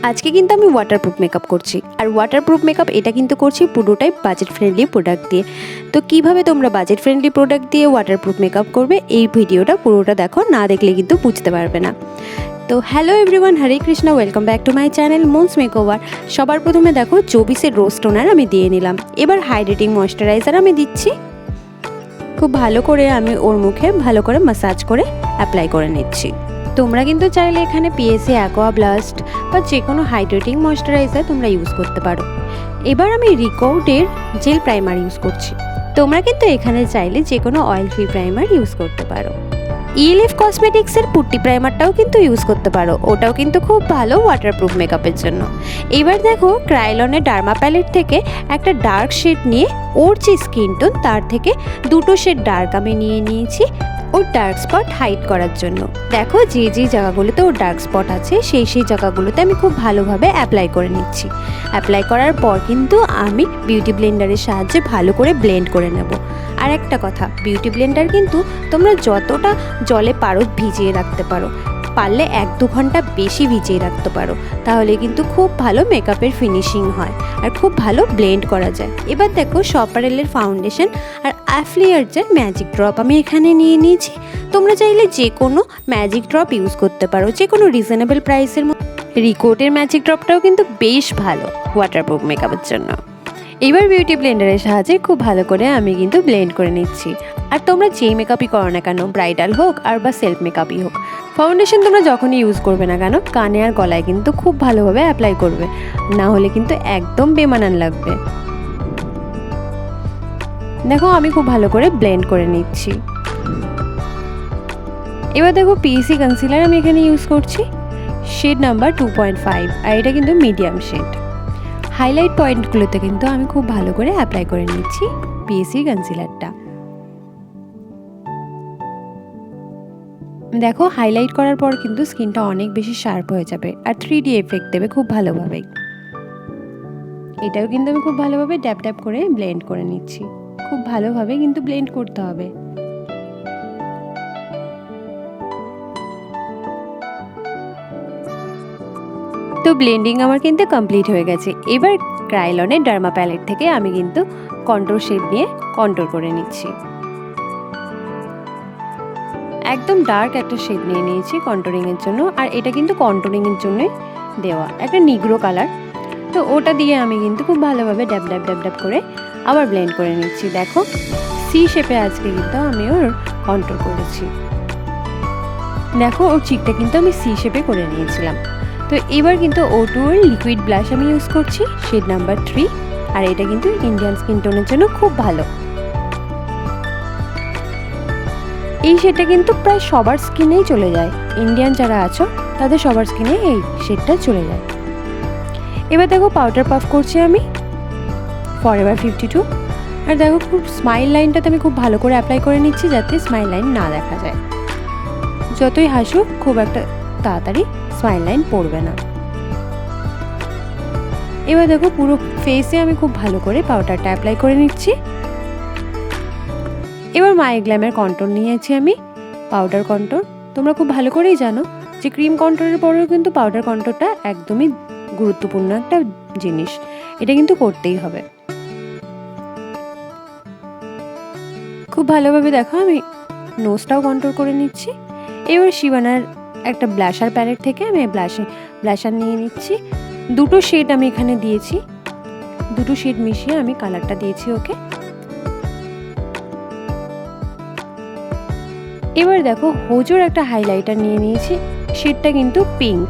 আজকে কিন্তু আমি ওয়াটারপ্রুফ মেকআপ করছি, আর ওয়াটারপ্রুফ মেকআপ এটা কিন্তু করছি পুরোটাই বাজেট ফ্রেন্ডলি প্রোডাক্ট দিয়ে। তো কিভাবে তোমরা বাজেট ফ্রেন্ডলি প্রোডাক্ট দিয়ে ওয়াটারপ্রুফ মেকআপ করবে, এই ভিডিওটা পুরোটা দেখো, না দেখলে কিন্তু বুঝতে পারবে না। তো hello everyone, Hare Krishna, welcome back to my channel moons makeover. সবার প্রথমে দেখো চবিসের রোজ টোনার আমি দিয়ে নিলাম। এবার হাইড্রেটিং ময়শ্চারাইজার আমি দিচ্ছি। খুব ভালো করে আমি ওর মুখে ভালো করে ম্যাসাজ করে অ্যাপ্লাই করে নিচ্ছি। তোমরা কিন্তু চাইলে এখানে পিএসএ অ্যাকোয়া ব্লাস্ট বা যে কোনো হাইড্রেটিং ময়শ্চারাইজার তোমরা ইউজ করতে পারো। এবার আমি রিকোডের জেল প্রাইমার ইউজ করছি। তোমরা কিন্তু এখানে চাইলে যে কোনো অয়েল ফ্রি প্রাইমার ইউজ করতে পারো। ইএলএফ কসমেটিক্সের পুট্টি প্রাইমারটাও কিন্তু ইউজ করতে পারো, ওটাও কিন্তু খুব ভালো ওয়াটারপ্রুফ মেকআপের জন্য। এবার দেখো ক্রাইলনের ডার্মা প্যালেট থেকে একটা ডার্ক শেড নিয়ে ওর যে স্কিন টোন তার থেকে দুটো শেড ডার্ক আমি নিয়ে নিয়েছি ওর ডার্ক স্পট হাইড করার জন্য। দেখো যে যে জায়গাগুলোতে ওর ডার্ক স্পট আছে সেই জায়গাগুলোতে আমি খুব ভালোভাবে অ্যাপ্লাই করে নিচ্ছি। অ্যাপ্লাই করার পর কিন্তু আমি বিউটি ব্লেন্ডারের সাহায্যে ভালো করে ব্লেন্ড করে নেব। আর একটা কথা, বিউটি ব্লেন্ডার কিন্তু তোমরা যতটা জলে পারো ভিজিয়ে রাখতে পারো, পারলে 1-2 ঘন্টা বেশি ভিজিয়ে রাখতে পারো, তাহলে কিন্তু খুব ভালো মেকআপের ফিনিশিং হয় আর খুব ভালো ব্লেন্ড করা যায়। এবার দেখো শপারেলের ফাউন্ডেশন আর অ্যাফ্লিয়ার্জের ম্যাজিক ড্রপ আমি এখানে নিয়ে নিয়েছি। তোমরা চাইলে যে কোনো ম্যাজিক ড্রপ ইউজ করতে পারো, যে কোনো রিজনেবল প্রাইসের মধ্যে। রিকোডের ম্যাজিক ড্রপটাও কিন্তু বেশ ভালো ওয়াটারপ্রুফ মেকআপের জন্য। এবার বিউটি ব্লেন্ডারের সাহায্যে খুব ভালো করে আমি কিন্তু ব্লেন্ড করে নিচ্ছি। আর তোমরা যেই মেকআপই করো না কেন, ব্রাইডাল হোক আর বা সেলফ মেকআপই হোক, ফাউন্ডেশন তোমরা যখনই ইউজ করবে না কেন কানে আর গলায় কিন্তু খুব ভালোভাবে অ্যাপ্লাই করবে, না হলে কিন্তু একদম বেমানান লাগবে। দেখো আমি খুব ভালো করে ব্লেন্ড করে নিচ্ছি। এবার দেখো পিএসি কনসিলার আমি এখানে ইউজ করছি, শেড নাম্বার 2.5, আর এটা কিন্তু মিডিয়াম শেড। হাইলাইট পয়েন্টগুলোতে কিন্তু আমি খুব ভালো করে অ্যাপ্লাই করে নিচ্ছি পিএসি কনসিলারটা। দেখো হাইলাইট করার পর কিন্তু স্কিনটা অনেক বেশি শার্প হয়ে যাবে আর 3D এফেক্ট দেবে খুব ভালোভাবে। এটাও কিন্তু আমি খুব ভালোভাবে ড্যাপ ড্যাপ করে ব্লেন্ড করে নিচ্ছি। খুব ভালোভাবে কিন্তু ব্লেন্ড করতে হবে। তো ব্লেন্ডিং আমার কিন্তু কমপ্লিট হয়ে গেছে। এবার ক্রাইলনের ডার্মা প্যালেট থেকে আমি কিন্তু কন্ট্রোর শেড নিয়ে কন্ট্রোর করে নিচ্ছি। একদম ডার্ক একটা শেড নিয়ে নিয়েছি কন্ট্রোরিংয়ের জন্য, আর এটা কিন্তু কন্ট্রোরিংয়ের জন্যই দেওয়া একটা নিগ্রো কালার। তো ওটা দিয়ে আমি কিন্তু খুব ভালোভাবে ড্যাপ ড্যাপ ড্যাপ ড্যাপ করে আবার ব্লেন্ড করে নিচ্ছি। দেখো সি শেপে আজকে কিন্তু আমি ওর কন্ট্রোর করেছি। দেখো ওর চিকটা কিন্তু আমি সি শেপে করে নিয়েছিলাম। তো এবার কিন্তু O2 লিকুইড ব্লাশ আমি ইউজ করছি, শেড নাম্বার 3, আর এটা কিন্তু ইন্ডিয়ান স্কিন টোনের জন্য খুব ভালো। এই শেডটা কিন্তু প্রায় সবার স্কিনেই চলে যায়, ইন্ডিয়ান যারা আছো তাদের সবার স্কিনে এই শেডটা চলে যায়। এবার দেখো পাউডার পাফ করছি আমি ফরএভার 52, আর দেখো খুব স্মাইল লাইনটাতে আমি খুব ভালো করে অ্যাপ্লাই করে নিচ্ছি যাতে স্মাইল লাইন না দেখা যায়। যতই হাসুক খুব একটা তাড়াতাড়ি স্মাইল লাইন পড়বে না। এবার দেখো পুরো ফেসে আমি খুব ভালো করে পাউডারটা অ্যাপ্লাই করে নিচ্ছি। এবার মাই গ্ল্যামের কন্ট্রোর নিয়েছি আমি, পাউডার কন্ট্রোর। তোমরা খুব ভালো করেই জানো যে ক্রিম কন্ট্রোরের পরেও কিন্তু পাউডার কন্ট্রোরটা একদমই গুরুত্বপূর্ণ একটা জিনিস, এটা কিন্তু করতেই হবে। খুব ভালোভাবে দেখো আমি নোজটাও কন্ট্রোল করে নিচ্ছি। এবার শিবানার একটা ব্লাশার প্যালেট থেকে আমি ব্লাশার নিয়ে নিচ্ছি। দুটো শেড আমি এখানে দিয়েছি, দুটো শেড মিশিয়ে আমি কালারটা দিয়েছি ওকে। এবার দেখো হোজোর একটা হাইলাইটার নিয়ে নিয়েছি, শেডটা কিন্তু পিঙ্ক।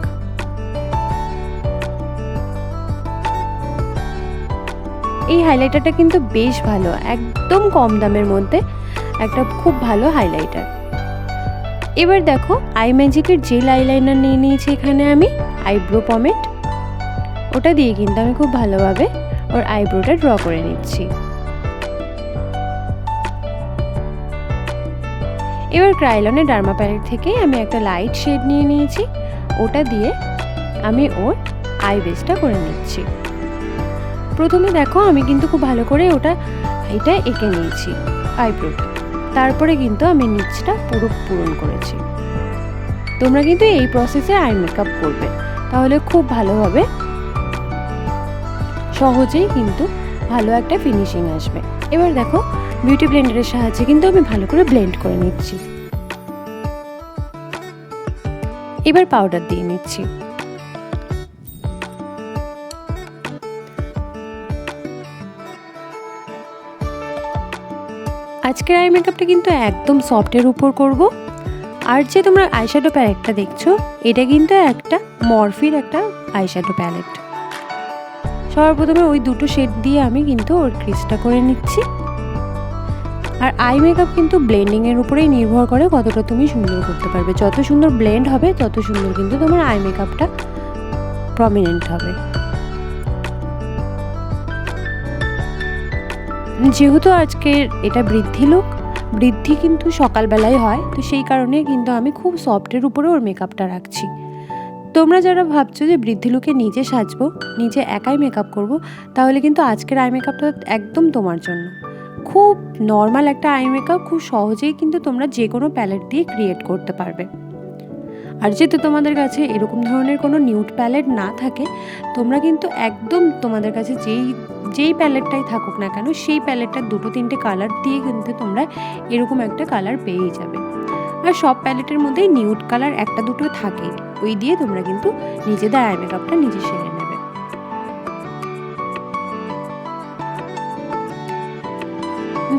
এই হাইলাইটারটা কিন্তু বেশ ভালো, একদম কম দামের মধ্যে একটা খুব ভালো হাইলাইটার। এবার দেখো আই ম্যাজিকের জেল আইলাইনার নিয়ে নিয়েছি এখানে আমি, আইব্রো পমেট, ওটা দিয়ে কিন্তু আমি খুব ভালোভাবে ওর আইব্রোটা ড্র করে নিচ্ছি। এবার ক্রাইলনের ডার্মা প্যালেট থেকে আমি একটা লাইট শেড নিয়ে নিয়েছি, ওটা দিয়ে আমি ওর আই বেসটা করে নিচ্ছি। প্রথমে দেখো আমি কিন্তু খুব ভালো করে এটা এঁকে নিয়েছি আইব্রোটা, তারপরে কিন্তু আমি নিচটা পুরো পূরণ করেছি। তোমরা কিন্তু এই প্রসেসে আই মেকআপ করবে, তাহলে খুব ভালোভাবে সহজেই কিন্তু ভালো একটা ফিনিশিং আসবে। এবার দেখো বিউটি ব্লেন্ডারের সাহায্যে কিন্তু আমি ভালো করে ব্লেন্ড করে নিচ্ছি। এবার পাউডার দিয়ে নিচ্ছি। আজকের আই মেকআপটা কিন্তু একদম সফটের উপর করব। আর যে তোমরা আইশ্যাডো প্যালেটটা দেখছো, এটা কিন্তু একটা মরফির একটা আইশ্যাডো প্যালেট। সবার প্রথমে ওই দুটো শেড দিয়ে আমি কিন্তু ওর ক্রিজটা করে নিচ্ছি। আর আই মেকআপ কিন্তু ব্লেন্ডিংয়ের উপরেই নির্ভর করে কতটা তুমি সুন্দর করতে পারবে। যত সুন্দর ব্লেন্ড হবে তত সুন্দর কিন্তু তোমার আই মেকআপটা প্রমিনেন্ট হবে। যেহেতু আজকের এটা বৃদ্ধি লুক, বৃদ্ধি কিন্তু সকালবেলায় হয়, তো সেই কারণে কিন্তু আমি খুব সফটের উপরে ওর মেকআপটা রাখছি। তোমরা যারা ভাবছো যে বৃদ্ধি লুকে নিজে সাজবো, নিজে একাই মেকআপ করব, তাহলে কিন্তু আজকের আই মেকআপটা একদম তোমার জন্য। খুব নর্মাল একটা আই মেকআপ, খুব সহজেই কিন্তু তোমরা যে কোনো প্যালেট দিয়ে ক্রিয়েট করতে পারবে। আর যেহেতু তোমাদের কাছে এরকম ধরনের কোনো নিউড প্যালেট না থাকে, তোমরা কিন্তু একদম তোমাদের কাছে যেই প্যালেটটাই থাকুক না কেন, সেই প্যালেটটার 2-3টে কালার দিয়ে কিন্তু তোমরা এরকম একটা কালার পেয়েই যাবে। আর সব প্যালেটের মধ্যেই নিউড কালার 1-2 থাকেই, ওই দিয়ে তোমরা কিন্তু নিজেদের আই মেকআপটা নিজে সেরে নেবে।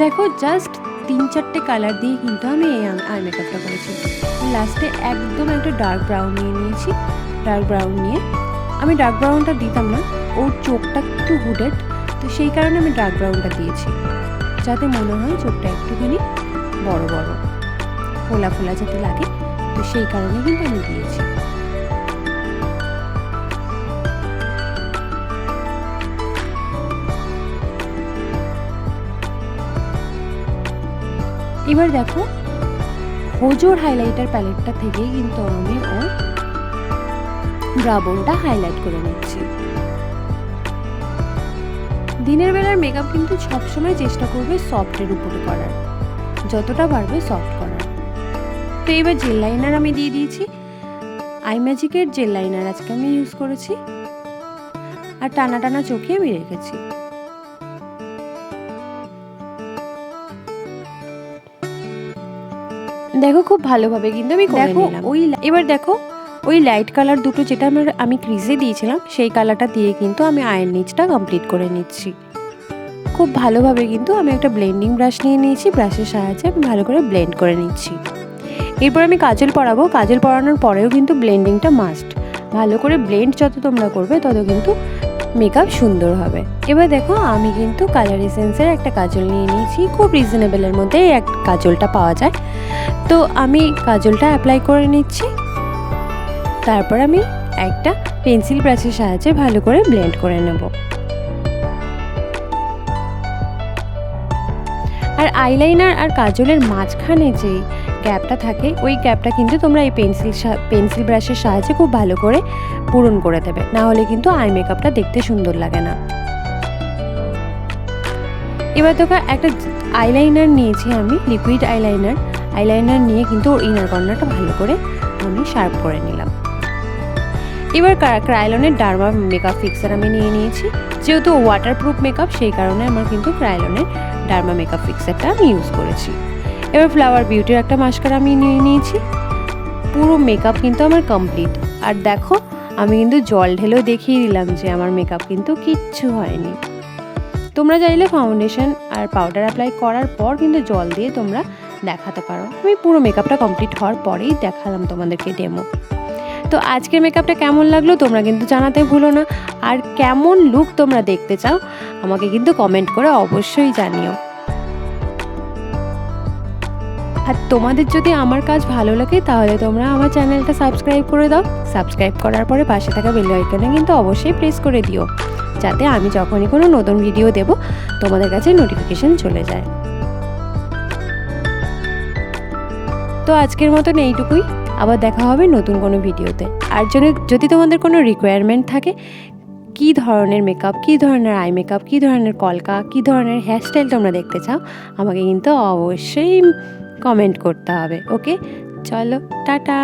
দেখো জাস্ট 3-4টে কালার দিয়ে কিন্তু আমি এই আই মেকআপটা করেছি। লাস্টে একদম একটা ডার্ক ব্রাউন নিয়ে নিয়েছি। ডার্ক ব্রাউন নিয়ে আমি ডার্ক ব্রাউনটা দিতাম না, ওর চোখটা একটু হুডেড, তো সেই কারণে আমি ডার্ক ব্রাউনটা দিয়েছি, যাতে মনে হয় চোখটা একটুখানি বড় বড় ফোলা ফোলা যাতে লাগে, তো সেই কারণে কিন্তু আমি দিয়েছি। এবার দেখো হোজোর হাইলাইটার প্যালেটটা থেকে কিন্তু আমি ওর ব্রাবোনটা হাইলাইট করে নিচ্ছি। দিনের বেলার মেকআপ কিন্তু সবসময় চেষ্টা করবে সফটের উপরে করার, যতটা পারবে সফট করার। তো এবার জেল লাইনার আমি দিয়ে দিয়েছি। আই ম্যাজিকের জেল লাইনার আজকে আমি ইউজ করেছি, আর টানা টানা চোখে আমি রেখেছি। দেখো খুব ভালোভাবে কিন্তু আমি করে নিলাম। এবার দেখো ওই লাইট কালার দুটো যেটা আমি ক্রিজে দিয়েছিলাম, সেই কালারটা দিয়ে কিন্তু আমি আয়ের নিচটা কমপ্লিট করে নিচ্ছি। খুব ভালোভাবে কিন্তু আমি একটা ব্লেন্ডিং ব্রাশ নিয়ে নিয়েছি, ব্রাশের সাহায্যে আমি ভালো করে ব্লেন্ড করে নিচ্ছি। এরপর আমি কাজল পরাবো। কাজল পরানোর পরেও কিন্তু ব্লেন্ডিংটা মাস্ট। ভালো করে ব্লেন্ড যত তোমরা করবে তত কিন্তু মেকআপ সুন্দর হবে। এবার দেখো আমি কিন্তু কালার এসেন্সের একটা কাজল নিয়ে নিয়েছি, খুব রিজনেবলের মধ্যে এই কাজলটা পাওয়া যায়। তো আমি কাজলটা অ্যাপ্লাই করে নিচ্ছি। তারপর আমি একটা পেন্সিল ব্রাশের সাহায্যে ভালো করে ব্লেন্ড করে নেব। আর আইলাইনার আর কাজলের মাঝখানে যে গ্যাপটা থাকে, ওই গ্যাপটা কিন্তু তোমরা এই পেন্সিল ব্রাশের সাহায্যে খুব ভালো করে পূরণ করে দেবে, না হলে কিন্তু আই মেকআপটা দেখতে সুন্দর লাগে না। এবার তোকে একটা আইলাইনার নিয়েছি আমি, লিকুইড আইলাইনার নিয়ে কিন্তু ওর ইনার কর্নারটা ভালো করে আমি শার্প করে নিলাম। এবার ক্রায়োলনের ডার্মা মেকআপ ফিক্সার আমি নিয়ে নিয়েছি। যেহেতু ওয়াটারপ্রুফ মেকআপ, সেই কারণে আমার কিন্তু ক্রায়োলনের ডার্মা মেকআপ ফিক্সারটা আমি ইউজ করেছি। এবার ফ্লাওয়ার বিউটির একটা মাস্কারা আমি নিয়ে নিয়েছি। পুরো মেকআপ কিন্তু আমার কমপ্লিট। আর দেখো আমি কিন্তু জল ঢেলেও দেখিয়ে দিলাম যে আমার মেকআপ কিন্তু কিচ্ছু হয়নি। তোমরা চাইলে ফাউন্ডেশন আর পাউডার অ্যাপ্লাই করার পর কিন্তু জল দিয়ে তোমরা দেখাতে পারো। আমি পুরো মেকআপটা কমপ্লিট হওয়ার পরেই দেখালাম তোমাদেরকে ডেমো। তো আজকের মেকআপটা কেমন লাগলো তোমরা কিন্তু জানাতে ভুলো না। আর কেমন লুক তোমরা দেখতে চাও আমাকে কিন্তু কমেন্ট করে অবশ্যই জানিও। আর তোমাদের যদি আমার কাজ ভালো লাগে তাহলে তোমরা আমার চ্যানেলটা সাবস্ক্রাইব করে দাও। সাবস্ক্রাইব করার পরে পাশে থাকা বেল আইকনে কিন্তু অবশ্যই প্রেস করে দিও, যাতে আমি যখনই কোনো নতুন ভিডিও দেব তোমাদের কাছে নোটিফিকেশন চলে যায়। তো আজকের মতন এইটুকুই, আবার দেখা হবে নতুন কোনো ভিডিওতে। আর যদি তোমাদের কোনো রিকোয়ারমেন্ট থাকে, কী ধরনের মেকআপ, কী ধরনের আই মেকআপ, কী ধরনের কলকা, কী ধরনের হেয়ারস্টাইল তোমরা দেখতে চাও, আমাকে কিন্তু অবশ্যই কমেন্ট করতে হবে। ওকে, চলো টাটা।